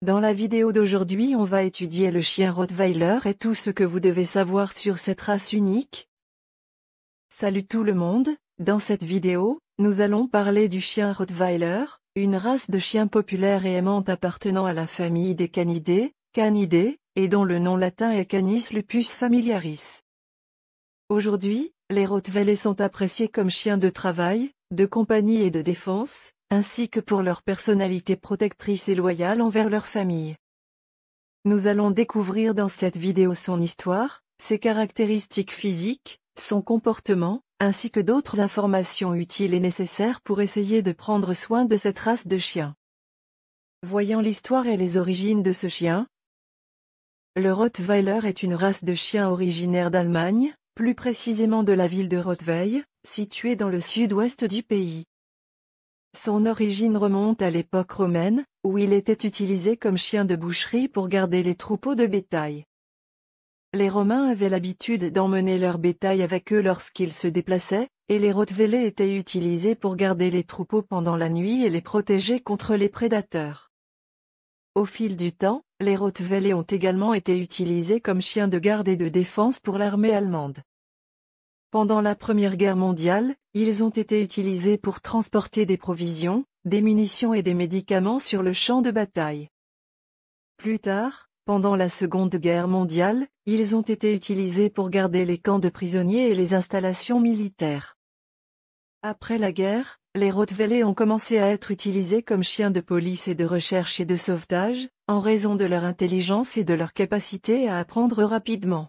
Dans la vidéo d'aujourd'hui, on va étudier le chien Rottweiler et tout ce que vous devez savoir sur cette race unique. Salut tout le monde, dans cette vidéo, nous allons parler du chien Rottweiler, une race de chiens populaire et aimante appartenant à la famille des Canidés, et dont le nom latin est Canis lupus familiaris. Aujourd'hui, les Rottweilers sont appréciés comme chiens de travail, de compagnie et de défense, ainsi que pour leur personnalité protectrice et loyale envers leur famille. Nous allons découvrir dans cette vidéo son histoire, ses caractéristiques physiques, son comportement, ainsi que d'autres informations utiles et nécessaires pour essayer de prendre soin de cette race de chiens. Voyons l'histoire et les origines de ce chien. Le Rottweiler est une race de chiens originaire d'Allemagne, plus précisément de la ville de Rottweil, située dans le sud-ouest du pays. Son origine remonte à l'époque romaine, où il était utilisé comme chien de boucherie pour garder les troupeaux de bétail. Les Romains avaient l'habitude d'emmener leur bétail avec eux lorsqu'ils se déplaçaient, et les Rottweilers étaient utilisés pour garder les troupeaux pendant la nuit et les protéger contre les prédateurs. Au fil du temps, les Rottweilers ont également été utilisés comme chiens de garde et de défense pour l'armée allemande. Pendant la Première Guerre mondiale, ils ont été utilisés pour transporter des provisions, des munitions et des médicaments sur le champ de bataille. Plus tard, pendant la Seconde Guerre mondiale, ils ont été utilisés pour garder les camps de prisonniers et les installations militaires. Après la guerre, les Rottweilers ont commencé à être utilisés comme chiens de police et de recherche et de sauvetage, en raison de leur intelligence et de leur capacité à apprendre rapidement.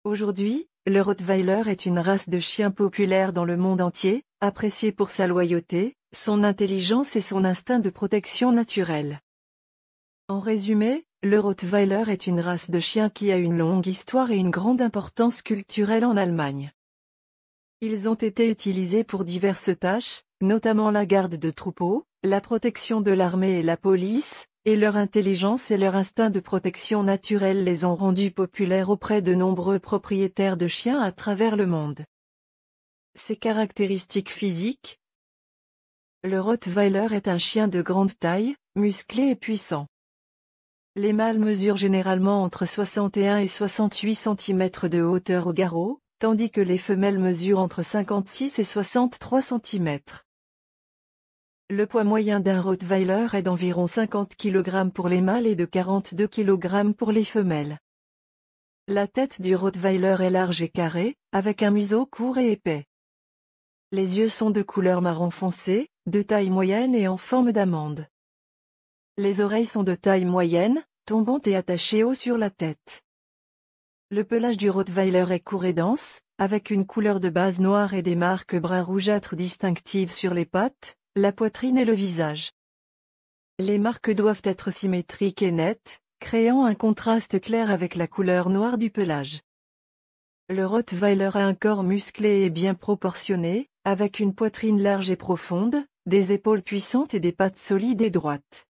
Aujourd'hui, le Rottweiler est une race de chiens populaire dans le monde entier, appréciée pour sa loyauté, son intelligence et son instinct de protection naturelle. En résumé, le Rottweiler est une race de chiens qui a une longue histoire et une grande importance culturelle en Allemagne. Ils ont été utilisés pour diverses tâches, notamment la garde de troupeaux, la protection de l'armée et la police, et leur intelligence et leur instinct de protection naturelle les ont rendus populaires auprès de nombreux propriétaires de chiens à travers le monde. Ses caractéristiques physiques. Le Rottweiler est un chien de grande taille, musclé et puissant. Les mâles mesurent généralement entre 61 et 68 cm de hauteur au garrot, tandis que les femelles mesurent entre 56 et 63 cm. Le poids moyen d'un Rottweiler est d'environ 50 kg pour les mâles et de 42 kg pour les femelles. La tête du Rottweiler est large et carrée, avec un museau court et épais. Les yeux sont de couleur marron foncé, de taille moyenne et en forme d'amande. Les oreilles sont de taille moyenne, tombantes et attachées haut sur la tête. Le pelage du Rottweiler est court et dense, avec une couleur de base noire et des marques brun rougeâtre distinctives sur les pattes, la poitrine et le visage. Les marques doivent être symétriques et nettes, créant un contraste clair avec la couleur noire du pelage. Le Rottweiler a un corps musclé et bien proportionné, avec une poitrine large et profonde, des épaules puissantes et des pattes solides et droites.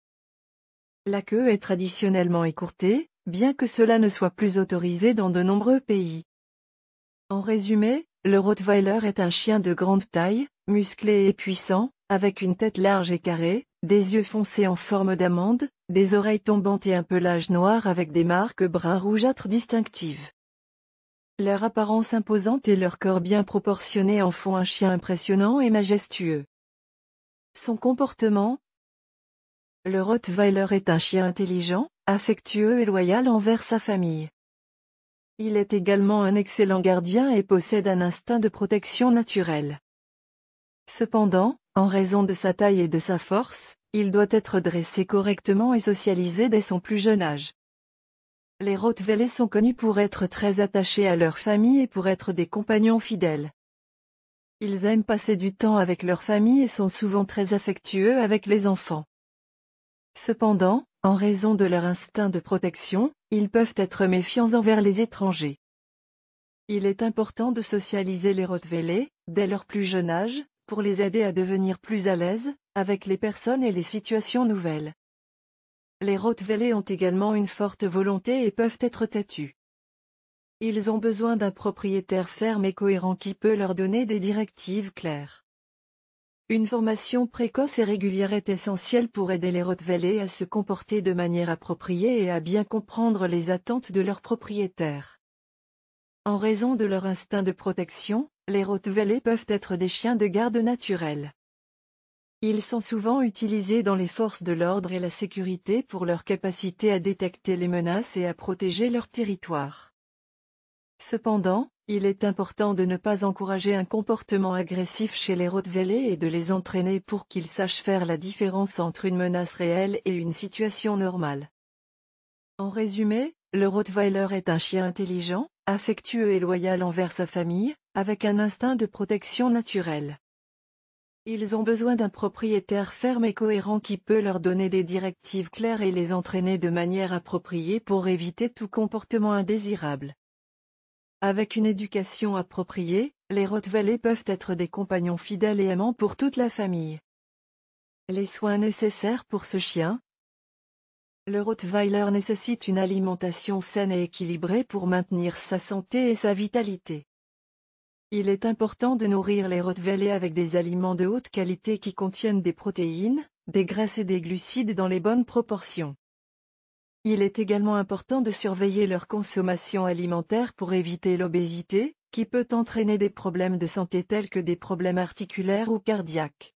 La queue est traditionnellement écourtée, bien que cela ne soit plus autorisé dans de nombreux pays. En résumé, le Rottweiler est un chien de grande taille, musclé et puissant, avec une tête large et carrée, des yeux foncés en forme d'amande, des oreilles tombantes et un pelage noir avec des marques brun rougeâtre distinctives. Leur apparence imposante et leur corps bien proportionné en font un chien impressionnant et majestueux. Son comportement. Le Rottweiler est un chien intelligent, affectueux et loyal envers sa famille. Il est également un excellent gardien et possède un instinct de protection naturelle. Cependant, en raison de sa taille et de sa force, il doit être dressé correctement et socialisé dès son plus jeune âge. Les Rottweilers sont connus pour être très attachés à leur famille et pour être des compagnons fidèles. Ils aiment passer du temps avec leur famille et sont souvent très affectueux avec les enfants. Cependant, en raison de leur instinct de protection, ils peuvent être méfiants envers les étrangers. Il est important de socialiser les Rottweilers, dès leur plus jeune âge, pour les aider à devenir plus à l'aise, avec les personnes et les situations nouvelles. Les Rottweilers ont également une forte volonté et peuvent être têtus. Ils ont besoin d'un propriétaire ferme et cohérent qui peut leur donner des directives claires. Une formation précoce et régulière est essentielle pour aider les Rottweilers à se comporter de manière appropriée et à bien comprendre les attentes de leurs propriétaires. En raison de leur instinct de protection, les Rottweilers peuvent être des chiens de garde naturels. Ils sont souvent utilisés dans les forces de l'ordre et la sécurité pour leur capacité à détecter les menaces et à protéger leur territoire. Cependant, il est important de ne pas encourager un comportement agressif chez les Rottweilers et de les entraîner pour qu'ils sachent faire la différence entre une menace réelle et une situation normale. En résumé, le Rottweiler est un chien intelligent, affectueux et loyal envers sa famille, avec un instinct de protection naturel. Ils ont besoin d'un propriétaire ferme et cohérent qui peut leur donner des directives claires et les entraîner de manière appropriée pour éviter tout comportement indésirable. Avec une éducation appropriée, les Rottweilers peuvent être des compagnons fidèles et aimants pour toute la famille. Les soins nécessaires pour ce chien. Le Rottweiler nécessite une alimentation saine et équilibrée pour maintenir sa santé et sa vitalité. Il est important de nourrir les Rottweilers avec des aliments de haute qualité qui contiennent des protéines, des graisses et des glucides dans les bonnes proportions. Il est également important de surveiller leur consommation alimentaire pour éviter l'obésité, qui peut entraîner des problèmes de santé tels que des problèmes articulaires ou cardiaques.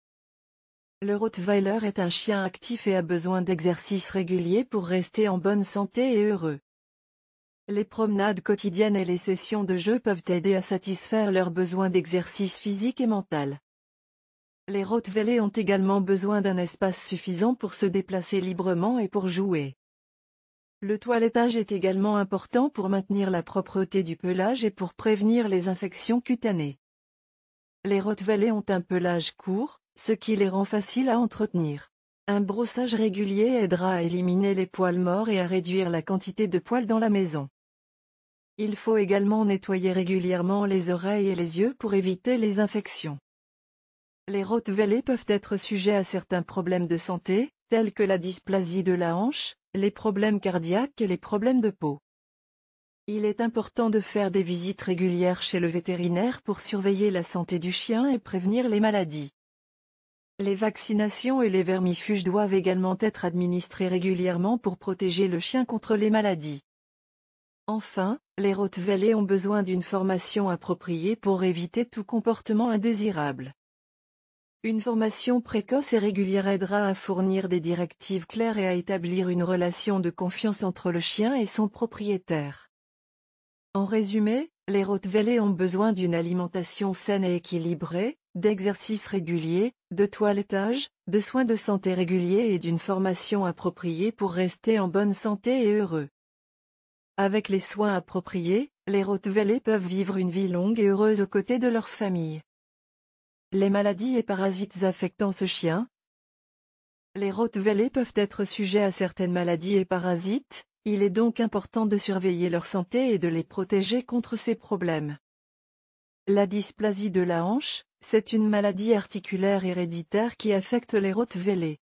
Le Rottweiler est un chien actif et a besoin d'exercices réguliers pour rester en bonne santé et heureux. Les promenades quotidiennes et les sessions de jeu peuvent aider à satisfaire leurs besoins d'exercice physique et mental. Les Rottweilers ont également besoin d'un espace suffisant pour se déplacer librement et pour jouer. Le toilettage est également important pour maintenir la propreté du pelage et pour prévenir les infections cutanées. Les Rottweilers ont un pelage court, ce qui les rend faciles à entretenir. Un brossage régulier aidera à éliminer les poils morts et à réduire la quantité de poils dans la maison. Il faut également nettoyer régulièrement les oreilles et les yeux pour éviter les infections. Les Rottweilers peuvent être sujets à certains problèmes de santé, tels que la dysplasie de la hanche, les problèmes cardiaques et les problèmes de peau. Il est important de faire des visites régulières chez le vétérinaire pour surveiller la santé du chien et prévenir les maladies. Les vaccinations et les vermifuges doivent également être administrés régulièrement pour protéger le chien contre les maladies. Enfin, les Rottweilers ont besoin d'une formation appropriée pour éviter tout comportement indésirable. Une formation précoce et régulière aidera à fournir des directives claires et à établir une relation de confiance entre le chien et son propriétaire. En résumé, les Rottweilers ont besoin d'une alimentation saine et équilibrée, d'exercices réguliers, de toilettage, de soins de santé réguliers et d'une formation appropriée pour rester en bonne santé et heureux. Avec les soins appropriés, les Rottweilers peuvent vivre une vie longue et heureuse aux côtés de leur famille. Les maladies et parasites affectant ce chien. Les Rottweilers peuvent être sujets à certaines maladies et parasites, il est donc important de surveiller leur santé et de les protéger contre ces problèmes. La dysplasie de la hanche, c'est une maladie articulaire héréditaire qui affecte les Rottweilers.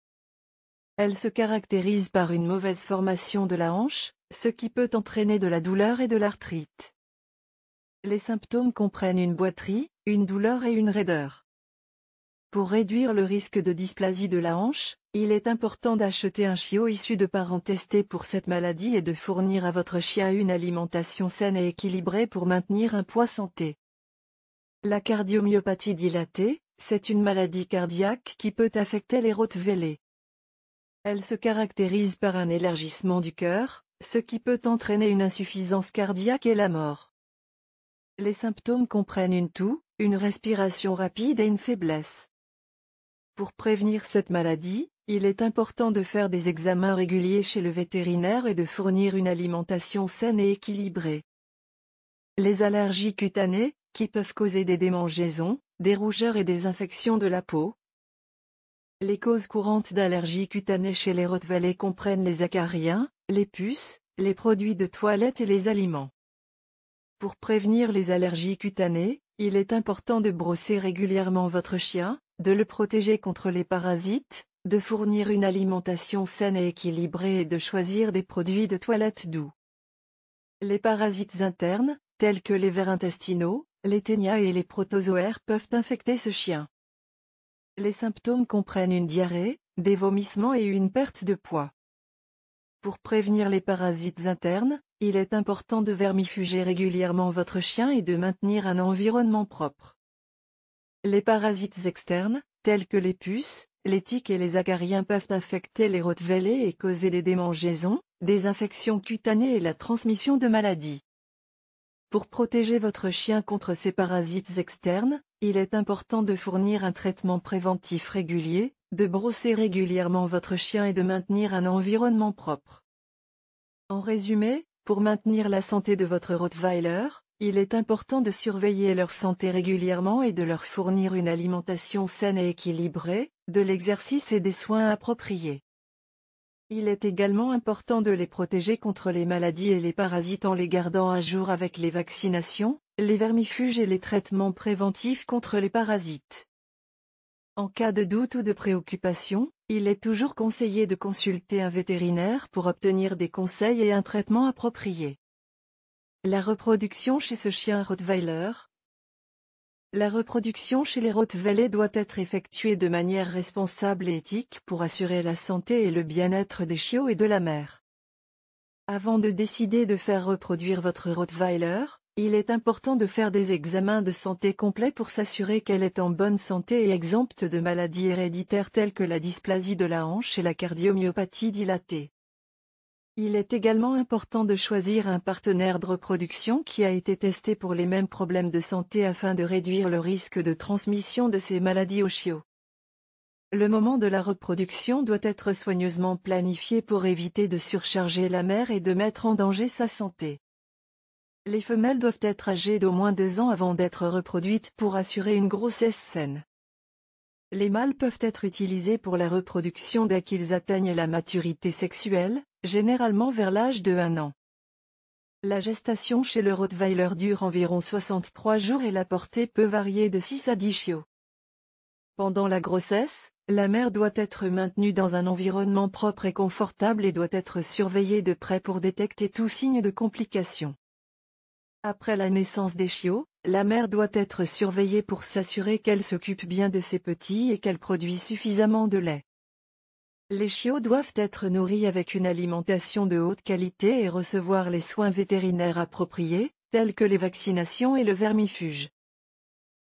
Elle se caractérise par une mauvaise formation de la hanche, ce qui peut entraîner de la douleur et de l'arthrite. Les symptômes comprennent une boiterie, une douleur et une raideur. Pour réduire le risque de dysplasie de la hanche, il est important d'acheter un chiot issu de parents testés pour cette maladie et de fournir à votre chien une alimentation saine et équilibrée pour maintenir un poids santé. La cardiomyopathie dilatée, c'est une maladie cardiaque qui peut affecter les Rottweilers. Elle se caractérise par un élargissement du cœur, ce qui peut entraîner une insuffisance cardiaque et la mort. Les symptômes comprennent une toux, une respiration rapide et une faiblesse. Pour prévenir cette maladie, il est important de faire des examens réguliers chez le vétérinaire et de fournir une alimentation saine et équilibrée. Les allergies cutanées, qui peuvent causer des démangeaisons, des rougeurs et des infections de la peau. Les causes courantes d'allergies cutanées chez les Rottweilers comprennent les acariens, les puces, les produits de toilette et les aliments. Pour prévenir les allergies cutanées, il est important de brosser régulièrement votre chien, de le protéger contre les parasites, de fournir une alimentation saine et équilibrée et de choisir des produits de toilette doux. Les parasites internes, tels que les vers intestinaux, les ténias et les protozoaires peuvent infecter ce chien. Les symptômes comprennent une diarrhée, des vomissements et une perte de poids. Pour prévenir les parasites internes, il est important de vermifuger régulièrement votre chien et de maintenir un environnement propre. Les parasites externes, tels que les puces, les tiques et les acariens peuvent affecter les rottweilers et causer des démangeaisons, des infections cutanées et la transmission de maladies. Pour protéger votre chien contre ces parasites externes, il est important de fournir un traitement préventif régulier, de brosser régulièrement votre chien et de maintenir un environnement propre. En résumé, pour maintenir la santé de votre Rottweiler, il est important de surveiller leur santé régulièrement et de leur fournir une alimentation saine et équilibrée, de l'exercice et des soins appropriés. Il est également important de les protéger contre les maladies et les parasites en les gardant à jour avec les vaccinations, les vermifuges et les traitements préventifs contre les parasites. En cas de doute ou de préoccupation, il est toujours conseillé de consulter un vétérinaire pour obtenir des conseils et un traitement approprié. La reproduction chez ce chien Rottweiler. La reproduction chez les Rottweilers doit être effectuée de manière responsable et éthique pour assurer la santé et le bien-être des chiots et de la mère. Avant de décider de faire reproduire votre Rottweiler, il est important de faire des examens de santé complets pour s'assurer qu'elle est en bonne santé et exempte de maladies héréditaires telles que la dysplasie de la hanche et la cardiomyopathie dilatée. Il est également important de choisir un partenaire de reproduction qui a été testé pour les mêmes problèmes de santé afin de réduire le risque de transmission de ces maladies aux chiots. Le moment de la reproduction doit être soigneusement planifié pour éviter de surcharger la mère et de mettre en danger sa santé. Les femelles doivent être âgées d'au moins 2 ans avant d'être reproduites pour assurer une grossesse saine. Les mâles peuvent être utilisés pour la reproduction dès qu'ils atteignent la maturité sexuelle, généralement vers l'âge de 1 an. La gestation chez le Rottweiler dure environ 63 jours et la portée peut varier de 6 à 10 chiots. Pendant la grossesse, la mère doit être maintenue dans un environnement propre et confortable et doit être surveillée de près pour détecter tout signe de complication. Après la naissance des chiots, la mère doit être surveillée pour s'assurer qu'elle s'occupe bien de ses petits et qu'elle produit suffisamment de lait. Les chiots doivent être nourris avec une alimentation de haute qualité et recevoir les soins vétérinaires appropriés, tels que les vaccinations et le vermifuge.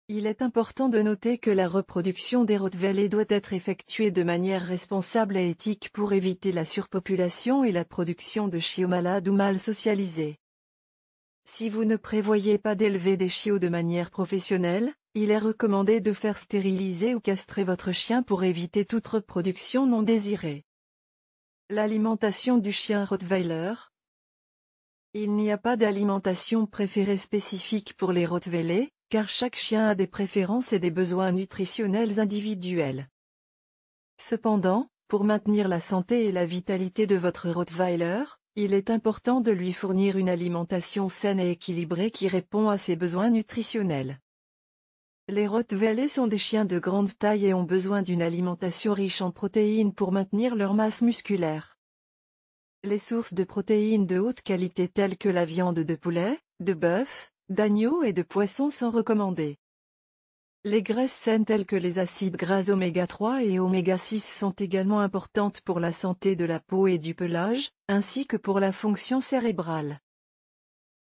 Il est important de noter que la reproduction des Rottweilers doit être effectuée de manière responsable et éthique pour éviter la surpopulation et la production de chiots malades ou mal socialisés. Si vous ne prévoyez pas d'élever des chiots de manière professionnelle, il est recommandé de faire stériliser ou castrer votre chien pour éviter toute reproduction non désirée. L'alimentation du chien Rottweiler. Il n'y a pas d'alimentation préférée spécifique pour les Rottweilers, car chaque chien a des préférences et des besoins nutritionnels individuels. Cependant, pour maintenir la santé et la vitalité de votre Rottweiler, il est important de lui fournir une alimentation saine et équilibrée qui répond à ses besoins nutritionnels. Les Rottweilers sont des chiens de grande taille et ont besoin d'une alimentation riche en protéines pour maintenir leur masse musculaire. Les sources de protéines de haute qualité telles que la viande de poulet, de bœuf, d'agneau et de poisson sont recommandées. Les graisses saines telles que les acides gras oméga 3 et oméga 6 sont également importantes pour la santé de la peau et du pelage, ainsi que pour la fonction cérébrale.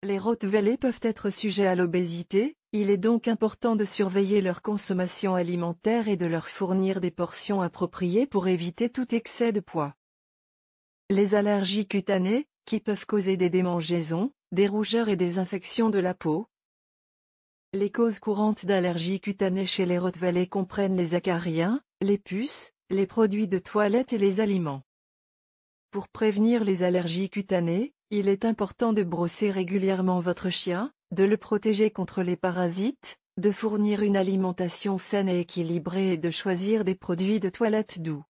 Les Rottweilers peuvent être sujets à l'obésité, il est donc important de surveiller leur consommation alimentaire et de leur fournir des portions appropriées pour éviter tout excès de poids. Les allergies cutanées, qui peuvent causer des démangeaisons, des rougeurs et des infections de la peau. Les causes courantes d'allergies cutanées chez les Rottweilers comprennent les acariens, les puces, les produits de toilette et les aliments. Pour prévenir les allergies cutanées, il est important de brosser régulièrement votre chien, de le protéger contre les parasites, de fournir une alimentation saine et équilibrée et de choisir des produits de toilette doux.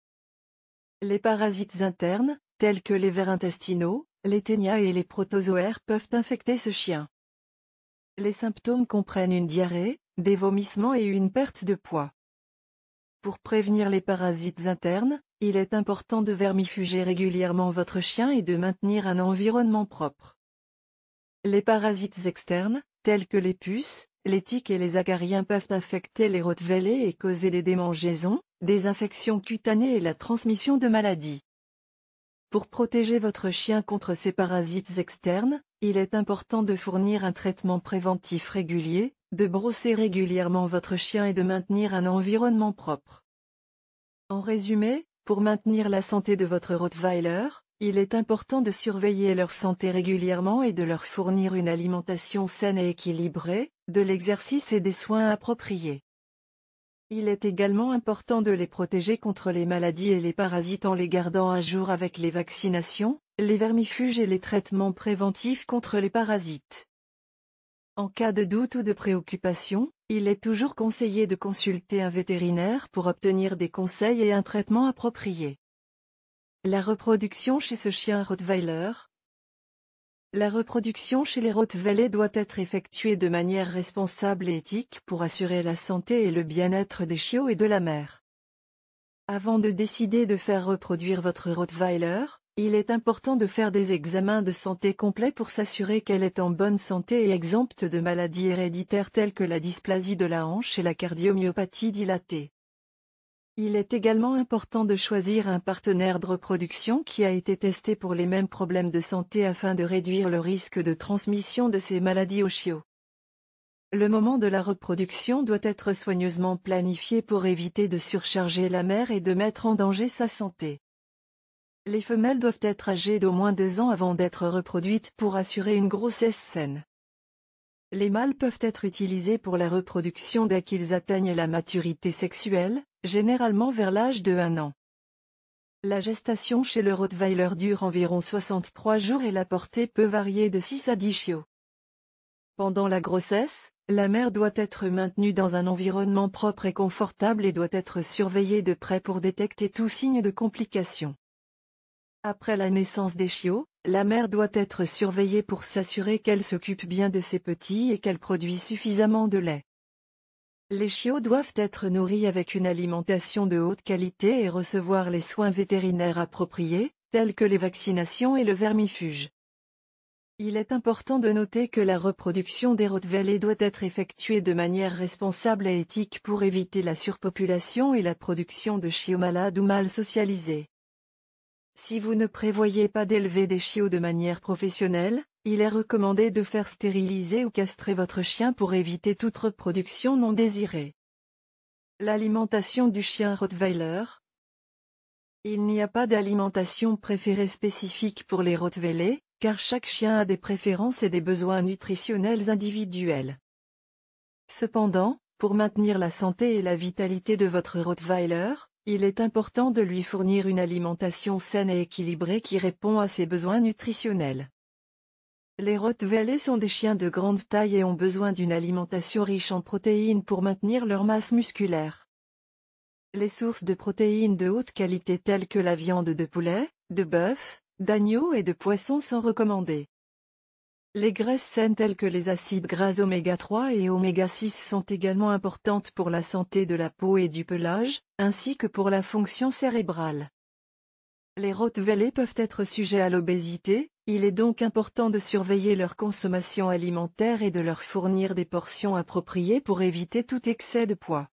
Les parasites internes, tels que les vers intestinaux, les ténias et les protozoaires peuvent infecter ce chien. Les symptômes comprennent une diarrhée, des vomissements et une perte de poids. Pour prévenir les parasites internes, il est important de vermifuger régulièrement votre chien et de maintenir un environnement propre. Les parasites externes, tels que les puces, les tiques et les acariens peuvent affecter les rottweilers et causer des démangeaisons, des infections cutanées et la transmission de maladies. Pour protéger votre chien contre ces parasites externes, il est important de fournir un traitement préventif régulier, de brosser régulièrement votre chien et de maintenir un environnement propre. En résumé, pour maintenir la santé de votre Rottweiler, il est important de surveiller leur santé régulièrement et de leur fournir une alimentation saine et équilibrée, de l'exercice et des soins appropriés. Il est également important de les protéger contre les maladies et les parasites en les gardant à jour avec les vaccinations, les vermifuges et les traitements préventifs contre les parasites. En cas de doute ou de préoccupation, il est toujours conseillé de consulter un vétérinaire pour obtenir des conseils et un traitement approprié. La reproduction chez ce chien Rottweiler. La reproduction chez les Rottweilers doit être effectuée de manière responsable et éthique pour assurer la santé et le bien-être des chiots et de la mère. Avant de décider de faire reproduire votre Rottweiler, il est important de faire des examens de santé complets pour s'assurer qu'elle est en bonne santé et exempte de maladies héréditaires telles que la dysplasie de la hanche et la cardiomyopathie dilatée. Il est également important de choisir un partenaire de reproduction qui a été testé pour les mêmes problèmes de santé afin de réduire le risque de transmission de ces maladies aux chiots. Le moment de la reproduction doit être soigneusement planifié pour éviter de surcharger la mère et de mettre en danger sa santé. Les femelles doivent être âgées d'au moins 2 ans avant d'être reproduites pour assurer une grossesse saine. Les mâles peuvent être utilisés pour la reproduction dès qu'ils atteignent la maturité sexuelle, généralement vers l'âge de 1 an. La gestation chez le Rottweiler dure environ 63 jours et la portée peut varier de 6 à 10 chiots. Pendant la grossesse, la mère doit être maintenue dans un environnement propre et confortable et doit être surveillée de près pour détecter tout signe de complication. Après la naissance des chiots, la mère doit être surveillée pour s'assurer qu'elle s'occupe bien de ses petits et qu'elle produit suffisamment de lait. Les chiots doivent être nourris avec une alimentation de haute qualité et recevoir les soins vétérinaires appropriés, tels que les vaccinations et le vermifuge. Il est important de noter que la reproduction des Rottweilers doit être effectuée de manière responsable et éthique pour éviter la surpopulation et la production de chiots malades ou mal socialisés. Si vous ne prévoyez pas d'élever des chiots de manière professionnelle, il est recommandé de faire stériliser ou castrer votre chien pour éviter toute reproduction non désirée. L'alimentation du chien Rottweiler. Il n'y a pas d'alimentation préférée spécifique pour les Rottweilers, car chaque chien a des préférences et des besoins nutritionnels individuels. Cependant, pour maintenir la santé et la vitalité de votre Rottweiler, il est important de lui fournir une alimentation saine et équilibrée qui répond à ses besoins nutritionnels. Les Rottweilers sont des chiens de grande taille et ont besoin d'une alimentation riche en protéines pour maintenir leur masse musculaire. Les sources de protéines de haute qualité telles que la viande de poulet, de bœuf, d'agneau et de poisson sont recommandées. Les graisses saines telles que les acides gras oméga 3 et oméga 6 sont également importantes pour la santé de la peau et du pelage, ainsi que pour la fonction cérébrale. Les Rottweilers peuvent être sujets à l'obésité, il est donc important de surveiller leur consommation alimentaire et de leur fournir des portions appropriées pour éviter tout excès de poids.